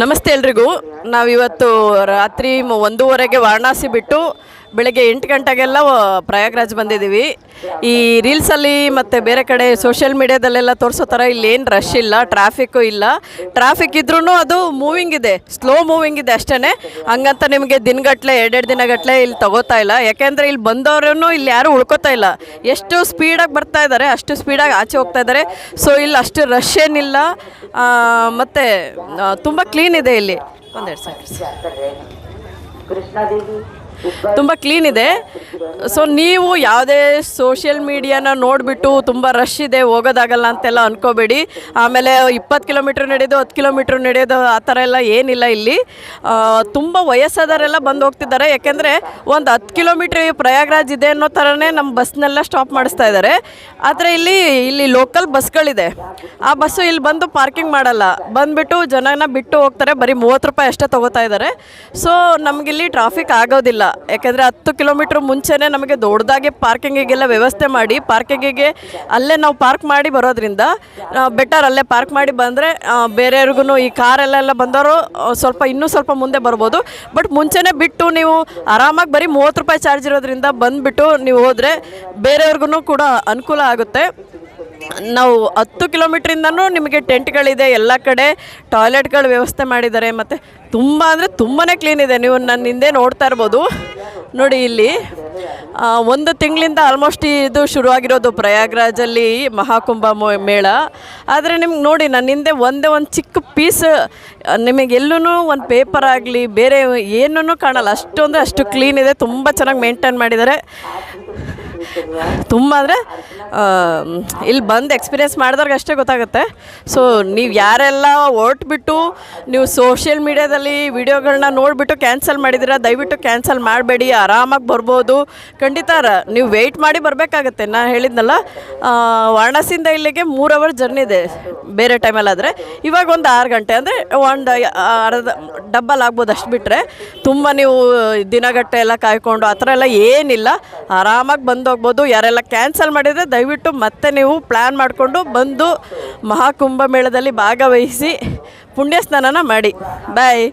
ನಮಸ್ತೆ ಎಲ್ರಿಗೂ. ನಾವಿವತ್ತು ರಾತ್ರಿ 1:30ಗೆ ವಾರಣಾಸಿ ಬಿಟ್ಟು ಬೆಳಗ್ಗೆ 8 ಗಂಟೆಗೆಲ್ಲ ಪ್ರಯಾಗ್ರಾಜ್ ಬಂದಿದ್ದೀವಿ. ಈ ರೀಲ್ಸಲ್ಲಿ ಮತ್ತು ಬೇರೆ ಕಡೆ ಸೋಷಿಯಲ್ ಮೀಡ್ಯಾದಲ್ಲೆಲ್ಲ ತೋರಿಸೋ ಥರ ಇಲ್ಲೇನು ರಶ್ ಇಲ್ಲ, ಟ್ರಾಫಿಕ್ಕು ಇಲ್ಲ. ಟ್ರಾಫಿಕ್ ಇದ್ರೂ ಅದು ಮೂವಿಂಗ್ ಇದೆ, ಸ್ಲೋ ಮೂವಿಂಗ್ ಇದೆ ಅಷ್ಟೇ. ಹಂಗಂತ ನಿಮಗೆ ದಿನಗಟ್ಟಲೆ 2 ದಿನಗಟ್ಟಲೆ ಇಲ್ಲಿ ತಗೋತಾ ಇಲ್ಲ. ಯಾಕೆಂದರೆ ಇಲ್ಲಿ ಬಂದವ್ರೂ ಇಲ್ಲಿ ಯಾರೂ ಉಳ್ಕೋತಾ ಇಲ್ಲ. ಎಷ್ಟು ಸ್ಪೀಡಾಗಿ ಬರ್ತಾ ಇದ್ದಾರೆ ಅಷ್ಟು ಸ್ಪೀಡಾಗಿ ಆಚೆ ಹೋಗ್ತಾ ಇದ್ದಾರೆ. ಸೊ ಇಲ್ಲಿ ಅಷ್ಟು ರಶ್ ಏನಿಲ್ಲ ಮತ್ತು ತುಂಬ ಕ್ಲೀನ್ ಇದೆ ಇಲ್ಲಿ. ಒಂದೆರಡು ತುಂಬ ಕ್ಲೀನ್ ಇದೆ. ಸೊ ನೀವು ಯಾವುದೇ ಸೋಷಿಯಲ್ ಮೀಡಿಯಾನ ನೋಡಿಬಿಟ್ಟು ತುಂಬ ರಶ್ ಇದೆ ಹೋಗೋದಾಗಲ್ಲ ಅಂತೆಲ್ಲ ಅಂದ್ಕೋಬೇಡಿ. ಆಮೇಲೆ 20 ಕಿಲೋಮೀಟ್ರ್ ನಡೆಯೋದು 10 ಕಿಲೋಮೀಟ್ರ್ ನಡೆಯೋದು ಆ ಥರ ಎಲ್ಲ ಏನಿಲ್ಲ. ಇಲ್ಲಿ ತುಂಬ ವಯಸ್ಸಾದವರೆಲ್ಲ ಬಂದು ಹೋಗ್ತಿದ್ದಾರೆ. ಯಾಕೆಂದರೆ ಒಂದು 10 ಕಿಲೋಮೀಟ್ರ್ ಪ್ರಯಾಗ್ರಾಜ್ ಇದೆ ಅನ್ನೋ ಥರನೇ ನಮ್ಮ ಬಸ್ನೆಲ್ಲ ಸ್ಟಾಪ್ ಮಾಡಿಸ್ತಾ ಇದ್ದಾರೆ. ಆದರೆ ಇಲ್ಲಿ ಲೋಕಲ್ ಬಸ್ಗಳಿದೆ. ಆ ಬಸ್ಸು ಇಲ್ಲಿ ಬಂದು ಪಾರ್ಕಿಂಗ್ ಮಾಡಲ್ಲ, ಬಂದುಬಿಟ್ಟು ಜನನ ಬಿಟ್ಟು ಹೋಗ್ತಾರೆ. ಬರೀ 30 ರೂಪಾಯಿ ಅಷ್ಟೇ ತೊಗೋತಾ ಇದ್ದಾರೆ. ಸೊ ನಮಗಿಲ್ಲಿ ಟ್ರಾಫಿಕ್ ಆಗೋದಿಲ್ಲ. ಯಾಕೆಂದರೆ 10 ಕಿಲೋಮೀಟ್ರ್ ಮುಂಚೆನೇ ನಮಗೆ ದೊಡ್ಡದಾಗಿ ಪಾರ್ಕಿಂಗಿಗೆಲ್ಲ ವ್ಯವಸ್ಥೆ ಮಾಡಿ, ಪಾರ್ಕಿಂಗಿಗೆ ಅಲ್ಲೇ ನಾವು ಪಾರ್ಕ್ ಮಾಡಿ ಬರೋದ್ರಿಂದ ಬೆಟರ್. ಅಲ್ಲೇ ಪಾರ್ಕ್ ಮಾಡಿ ಬಂದರೆ ಬೇರೆಯವ್ರಿಗೂ ಈ ಕಾರೆಲ್ಲ ಬಂದವರು ಇನ್ನೂ ಸ್ವಲ್ಪ ಮುಂದೆ ಬರ್ಬೋದು. ಬಟ್ ಮುಂಚೆನೇ ಬಿಟ್ಟು ನೀವು ಆರಾಮಾಗಿ ಬರೀ 30 ರೂಪಾಯಿ ಚಾರ್ಜ್ ಇರೋದ್ರಿಂದ ಬಂದುಬಿಟ್ಟು ನೀವು ಹೋದರೆ ಬೇರೆಯವ್ರಿಗೂ ಕೂಡ ಅನುಕೂಲ ಆಗುತ್ತೆ. ನಾವು 10 ಕಿಲೋಮೀಟ್ರಿಂದನೂ ನಿಮಗೆ ಟೆಂಟ್ಗಳಿದೆ, ಎಲ್ಲ ಕಡೆ ಟಾಯ್ಲೆಟ್ಗಳ ವ್ಯವಸ್ಥೆ ಮಾಡಿದ್ದಾರೆ. ಮತ್ತು ತುಂಬ ಅಂದರೆ ತುಂಬಾ ಕ್ಲೀನ್ ಇದೆ. ನೀವು ನನ್ನ ಹಿಂದೆ ನೋಡ್ತಾ ಇರ್ಬೋದು ನೋಡಿ. ಇಲ್ಲಿ 1 ತಿಂಗಳಿಂದ ಆಲ್ಮೋಸ್ಟ್ ಇದು ಶುರುವಾಗಿರೋದು ಪ್ರಯಾಗ್ರಾಜಲ್ಲಿ ಮಹಾಕುಂಭ ಮೇಳ. ಆದರೆ ನಿಮ್ಗೆ ನೋಡಿ ನನ್ನ ಹಿಂದೆ ಒಂದೇ ಒಂದು ಚಿಕ್ಕ ಪೀಸ್ ನಿಮಗೆಲ್ಲೂ ಒಂದು ಪೇಪರ್ ಆಗಲಿ ಬೇರೆ ಏನೂ ಕಾಣಲ್ಲ. ಅಷ್ಟು ಕ್ಲೀನ್ ಇದೆ. ತುಂಬ ಚೆನ್ನಾಗಿ ಮೇಂಟೈನ್ ಮಾಡಿದ್ದಾರೆ. ತುಂಬ ಅಂದರೆ ಇಲ್ಲಿ ಬಂದು ಎಕ್ಸ್ಪೀರಿಯೆನ್ಸ್ ಮಾಡಿದವ್ರಿಗೆ ಅಷ್ಟೇ ಗೊತ್ತಾಗುತ್ತೆ. ಸೊ ನೀವು ಯಾರೆಲ್ಲ ಹೊರಟ್ಬಿಟ್ಟು ನೀವು ಸೋಷಿಯಲ್ ಮೀಡ್ಯಾದಲ್ಲಿ ವಿಡಿಯೋಗಳನ್ನ ನೋಡಿಬಿಟ್ಟು ಕ್ಯಾನ್ಸಲ್ ಮಾಡಿದ್ದೀರಾ, ದಯವಿಟ್ಟು ಕ್ಯಾನ್ಸಲ್ ಮಾಡಬೇಡಿ. ಆರಾಮಾಗಿ ಬರ್ಬೋದು. ಖಂಡಿತ ನೀವು ವೆಯ್ಟ್ ಮಾಡಿ ಬರಬೇಕಾಗತ್ತೆ. ನಾನು ಹೇಳಿದ್ನಲ್ಲ, ವಾರಣಾಸಿಯಿಂದ ಇಲ್ಲಿಗೆ 3 ಅವರ್ ಜರ್ನಿ ಇದೆ ಬೇರೆ ಟೈಮಲ್ಲಾದರೆ. ಇವಾಗ ಒಂದು 6 ಗಂಟೆ ಅಂದರೆ ಒಂದು ಅರ್ಧ ಡಬ್ಬಲ್ ಆಗ್ಬೋದು. ಅಷ್ಟು ಬಿಟ್ಟರೆ ತುಂಬ ನೀವು ದಿನಗಟ್ಟೆ ಎಲ್ಲ ಕಾಯ್ಕೊಂಡು ಆ ಥರ ಎಲ್ಲ ಏನಿಲ್ಲ. ಆರಾಮಾಗಿ ಬಂದು ಹೋಗ್ಬೋದು. ಯಾರೆಲ್ಲ ಕ್ಯಾನ್ಸಲ್ ಮಾಡಿದರೆ ದಯವಿಟ್ಟು ಮತ್ತೆ ನೀವು ಪ್ಲ್ಯಾನ್ ಮಾಡಿಕೊಂಡು ಬಂದು ಮಹಾಕುಂಭ ಮೇಳದಲ್ಲಿ ಭಾಗವಹಿಸಿ ಪುಣ್ಯ ಸ್ನಾನನ ಮಾಡಿ. ಬಾಯ್.